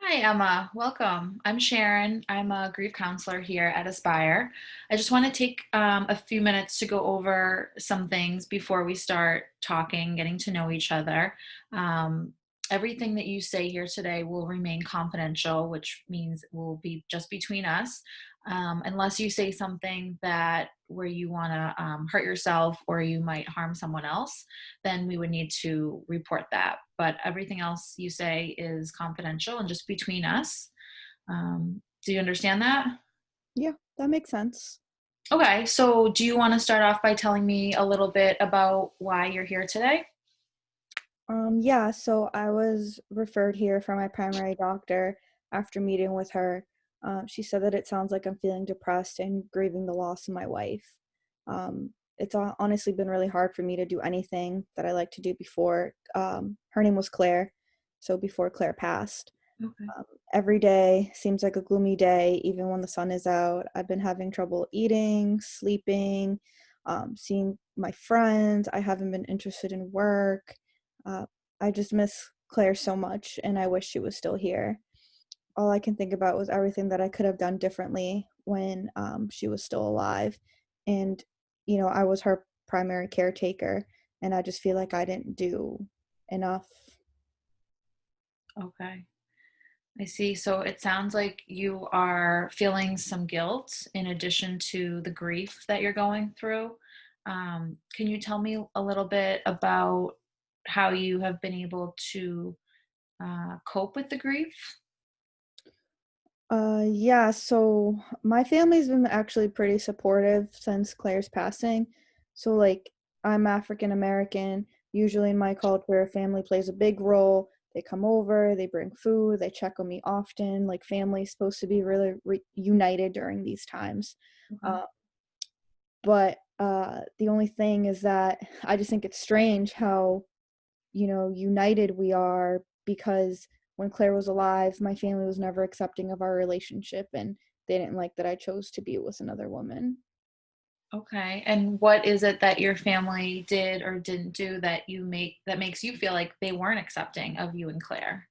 Hi, Emma. Welcome. I'm Sharon. I'm a grief counselor here at Aspire. I just want to take a few minutes to go over some things before we start talking, getting to know each other. Um, Everything that you say here today will remain confidential, which means it will be just between us, unless you say something that where you want to hurt yourself or you might harm someone else, then we would need to report that. But everything else you say is confidential and just between us. Do you understand that? Yeah, that makes sense. Okay, so do you want to start off by telling me a little bit about why you're here today? Yeah, so I was referred here from my primary doctor after meeting with her. She said that it sounds like I'm feeling depressed and grieving the loss of my wife. It's honestly been really hard for me to do anything that I like to do before. Her name was Claire, so before Claire passed. Okay. Um, every day seems like a gloomy day, even when the sun is out. I've been having trouble eating, sleeping, seeing my friends. I haven't been interested in work. Uh, I just miss Claire so much, and I wish she was still here. All I can think about was everything that I could have done differently when she was still alive. And, I was her primary caretaker, and I just feel like I didn't do enough. Okay. I see. So it sounds like you are feeling some guilt in addition to the grief that you're going through. Can you tell me a little bit about how you have been able to cope with the grief? Yeah, so my family's been actually pretty supportive since Claire's passing. So, like, I'm African American. Usually in my culture, family plays a big role. They come over, they bring food, they check on me often. Like, family's supposed to be really united during these times. Okay. Uh, but the only thing is that I just think it's strange how united we are because when Claire was alive, my family was never accepting of our relationship and they didn't like that I chose to be with another woman. Okay. And what is it that your family did or didn't do that makes you feel like they weren't accepting of you and Claire?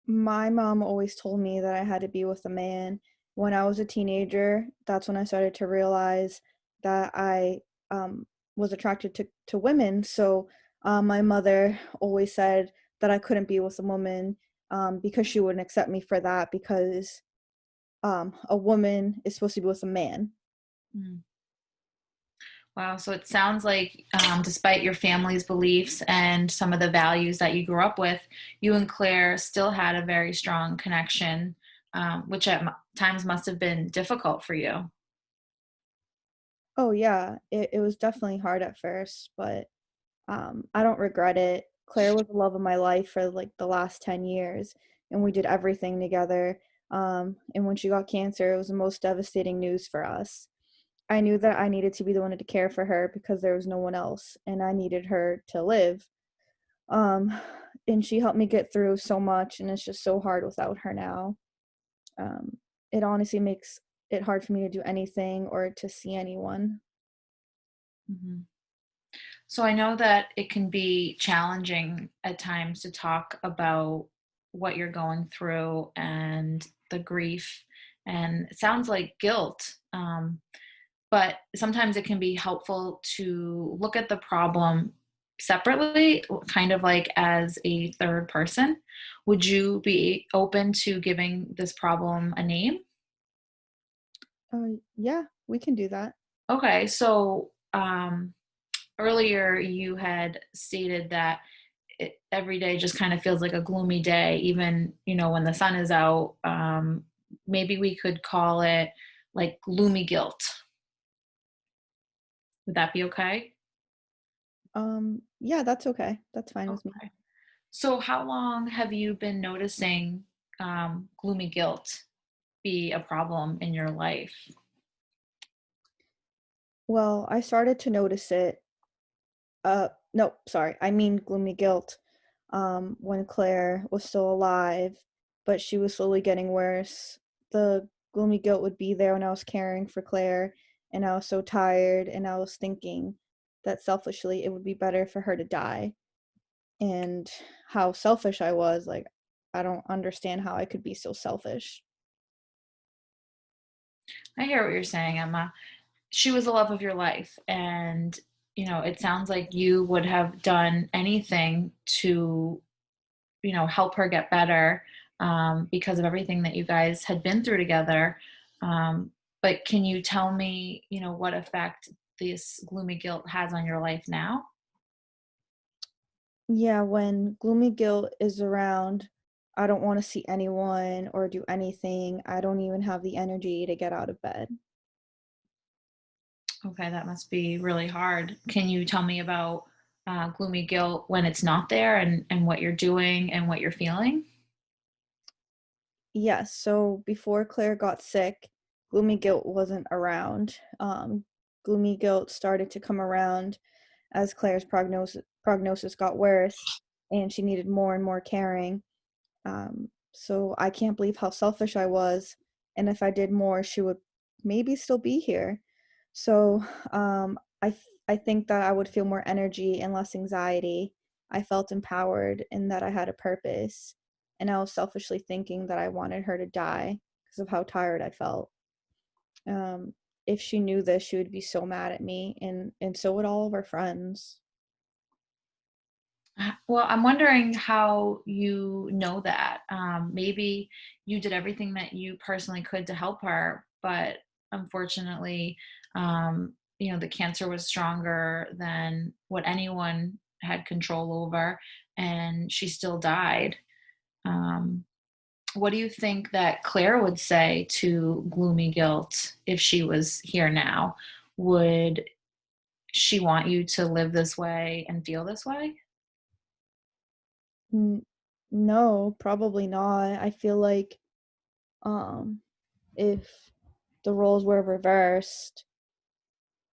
My mom always told me that I had to be with a man. When I was a teenager, that's when I started to realize that I was attracted to women. So my mother always said that I couldn't be with a woman because she wouldn't accept me for that because a woman is supposed to be with a man. Mm. Wow. So it sounds like, despite your family's beliefs and some of the values that you grew up with, you and Claire still had a very strong connection, which at times must have been difficult for you. Oh yeah, it was definitely hard at first, but I don't regret it. Claire was the love of my life for like the last 10 years, and we did everything together. And when she got cancer, it was the most devastating news for us. I knew that I needed to be the one to care for her because there was no one else, and I needed her to live. Um, and she helped me get through so much, and it's just so hard without her now. Um, it honestly makes it hard for me to do anything or to see anyone. Mhm. So I know that it can be challenging at times to talk about what you're going through and the grief, and it sounds like guilt. But sometimes it can be helpful to look at the problem separately, kind of like as a third person. Would you be open to giving this problem a name? Yeah, we can do that. Okay, so earlier you had stated that every day just kind of feels like a gloomy day, even when the sun is out. Maybe we could call it like gloomy guilt. Would that be okay? Yeah, that's okay. That's fine with me. Okay. So, how long have you been noticing gloomy guilt be a problem in your life? Well, I started to notice it. No, sorry. I mean gloomy guilt. When Claire was still alive, but she was slowly getting worse. The gloomy guilt would be there when I was caring for Claire, and I was so tired, and I was thinking that selfishly it would be better for her to die, and how selfish I was. Like, I don't understand how I could be so selfish. I hear what you're saying, Emma. She was the love of your life, and it sounds like you would have done anything to help her get better, because of everything that you guys had been through together. But can you tell me, what effect this gloomy guilt has on your life now? Yeah, when gloomy guilt is around, I don't want to see anyone or do anything. I don't even have the energy to get out of bed. Okay, that must be really hard. Can you tell me about gloomy guilt when it's not there, and what you're doing and what you're feeling? Yes, so before Claire got sick, gloomy guilt wasn't around. Gloomy guilt started to come around as Claire's prognosis got worse and she needed more and more caring. So I can't believe how selfish I was. And if I did more, she would maybe still be here. So I think that I would feel more energy and less anxiety. I felt empowered and that I had a purpose. And I was selfishly thinking that I wanted her to die because of how tired I felt. Um, if she knew this, she would be so mad at me, and so would all of our friends. Well, I'm wondering how you know that. Maybe you did everything that you personally could to help her, but unfortunately, the cancer was stronger than what anyone had control over, and she still died. Um, what do you think that Claire would say to gloomy guilt if she was here now? Would she want you to live this way and feel this way? N- no, probably not. I feel like um, if the roles were reversed,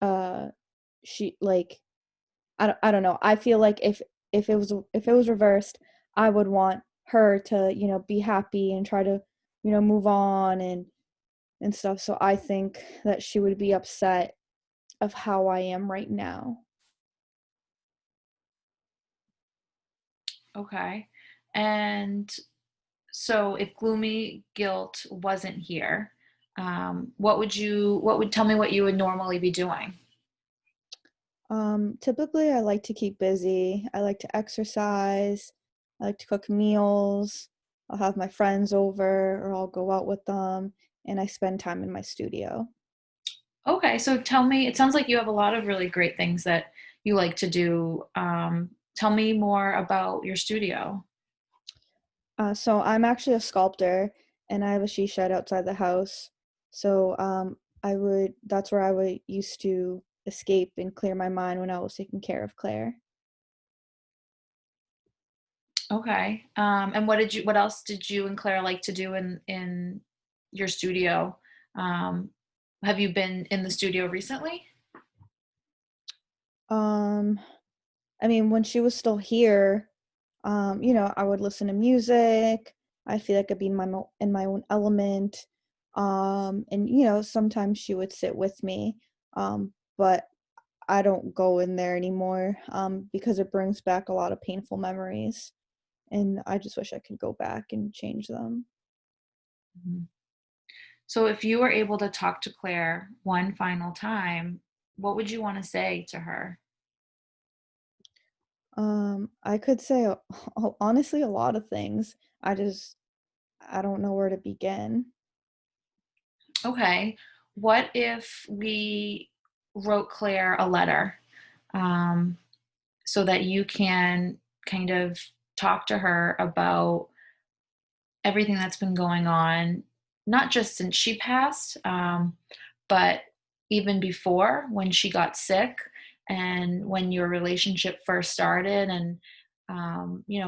uh, she like I don't know. I feel like if it was reversed, I would want her to, be happy and try to, move on and stuff. So I think that she would be upset of how I am right now. Okay. And so if gloomy guilt wasn't here, what would tell me what you would normally be doing? Typically I like to keep busy. I like to exercise. I like to cook meals. I'll have my friends over or I'll go out with them and I spend time in my studio. Okay. So tell me, it sounds like you have a lot of really great things that you like to do. Tell me more about your studio. So I'm actually a sculptor, and I have a she shed outside the house. So that's where I would used to escape and clear my mind when I was taking care of Claire. Okay. And what else did you and Claire like to do in your studio? Um, have you been in the studio recently? Um, I mean, when she was still here, I would listen to music. I feel like I'd be in in my own element. And sometimes she would sit with me. But I don't go in there anymore because it brings back a lot of painful memories. And I just wish I could go back and change them. Mhm. So if you were able to talk to Claire one final time, what would you want to say to her? I could say honestly a lot of things. I don't know where to begin. Okay. What if we wrote Claire a letter, um, so that you can kind of talk to her about everything that's been going on, not just since she passed, but even before when she got sick and when your relationship first started. And,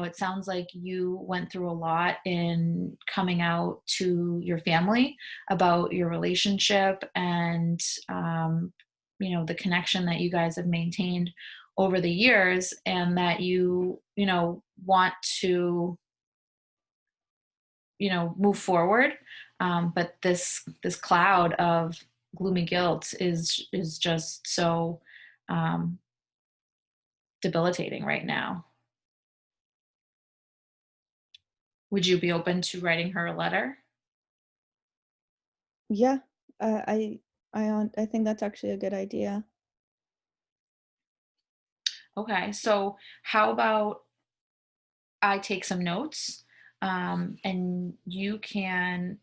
it sounds like you went through a lot in coming out to your family about your relationship and, the connection that you guys have maintained over the years, and that want to move forward. But this cloud of gloomy guilt is just so um, debilitating right now. Would you be open to writing her a letter? Yeah, I think that's actually a good idea. Okay, so how about I take some notes, and you can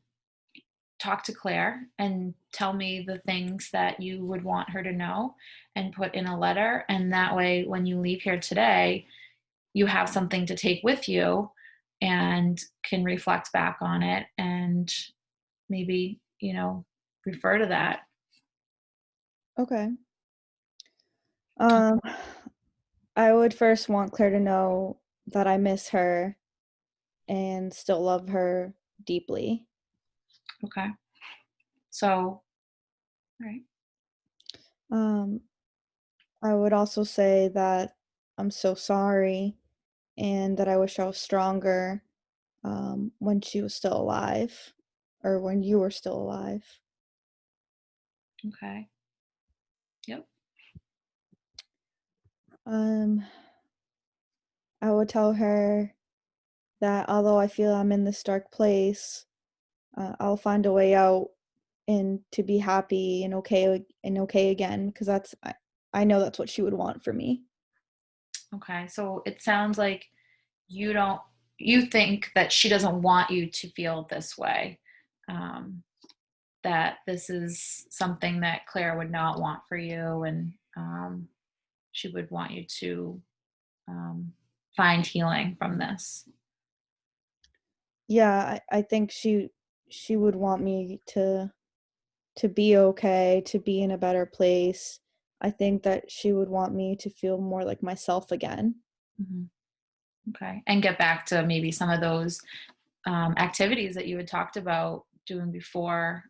talk to Claire and tell me the things that you would want her to know and put in a letter. And that way, when you leave here today, you have something to take with you and can reflect back on it and maybe, refer to that. Okay. Um, I would first want Claire to know that I miss her and still love her deeply. Okay. So, all right. Um, I would also say that I'm so sorry and that I wish I was stronger when she was still alive or when you were still alive. Okay. Yep. Um, I would tell her that although I feel I'm in this dark place, I'll find a way out and to be happy and okay again because I know that's what she would want for me. Okay. So it sounds like you don't, you think that she doesn't want you to feel this way. Um, that this is something that Claire would not want for you, and she would want you to um, find healing from this. Yeah, I think she would want me to be okay, to be in a better place. I think that she would want me to feel more like myself again. Mhm. Okay, and get back to maybe some of those activities that you had talked about doing before,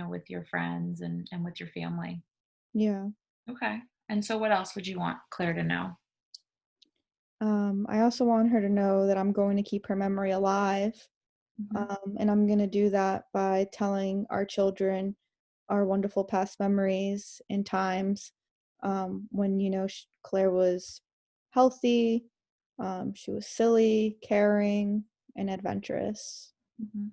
with your friends and with your family. Yeah. Okay, and so what else would you want Claire to know? I also want her to know that I'm going to keep her memory alive. Hmm. And I'm going to do that by telling our children our wonderful past memories and times when, Claire was healthy, she was silly, caring, and adventurous. Hmm.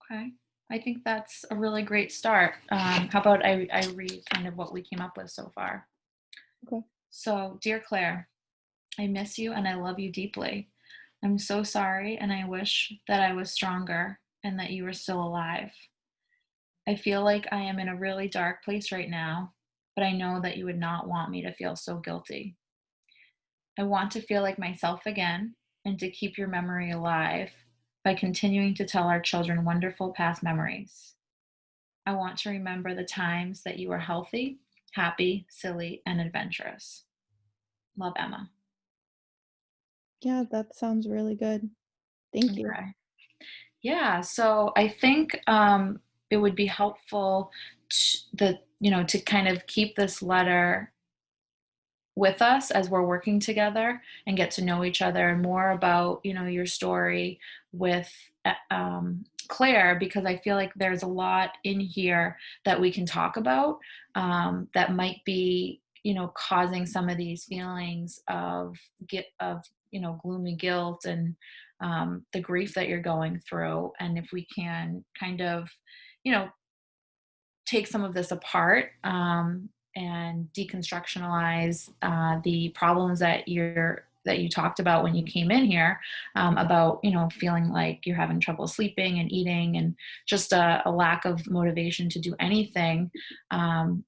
Okay. I think that's a really great start. How about I read kind of what we came up with so far? Okay. So, dear Claire, I miss you and I love you deeply. I'm so sorry and I wish that I was stronger and that you were still alive. I feel like I am in a really dark place right now, but I know that you would not want me to feel so guilty. I want to feel like myself again and to keep your memory alive by continuing to tell our children wonderful past memories. I want to remember the times that you were healthy, happy, silly, and adventurous. Love, Emma. Yeah, that sounds really good. Thank you. Okay. Yeah, so I think it would be helpful to kind of keep this letter with us as we're working together and get to know each other and more about your story with Claire, because I feel like there's a lot in here that we can talk about that might be causing some of these feelings of gloomy guilt and the grief that you're going through. And if we can kind of you know take some of this apart and deconstructionalize the problems that you talked about when you came in here, about feeling like you're having trouble sleeping and eating and just a lack of motivation to do anything. um,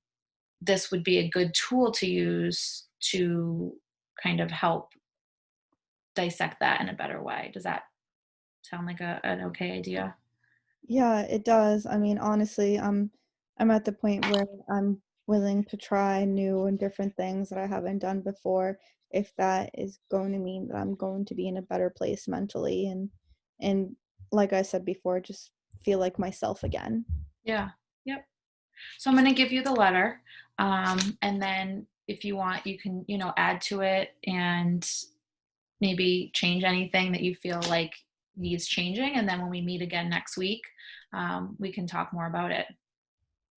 this would be a good tool to use to kind of help dissect that in a better way. Does that sound like an okay idea? Yeah, it does. I mean, honestly, I'm at the point where I'm willing to try new and different things that I haven't done before if that is going to mean that I'm going to be in a better place mentally and like I said before, just feel like myself again. Yeah. Yep. So I'm going to give you the letter. And then if you want, you can, add to it and maybe change anything that you feel like needs changing. And then when we meet again next week, we can talk more about it.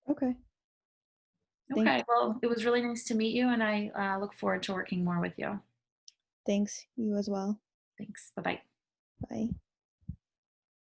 Okay. Thank Okay. Well, it was really nice to meet you, and I look forward to working more with you. thanks you as well. Thanks. Bye bye. Bye.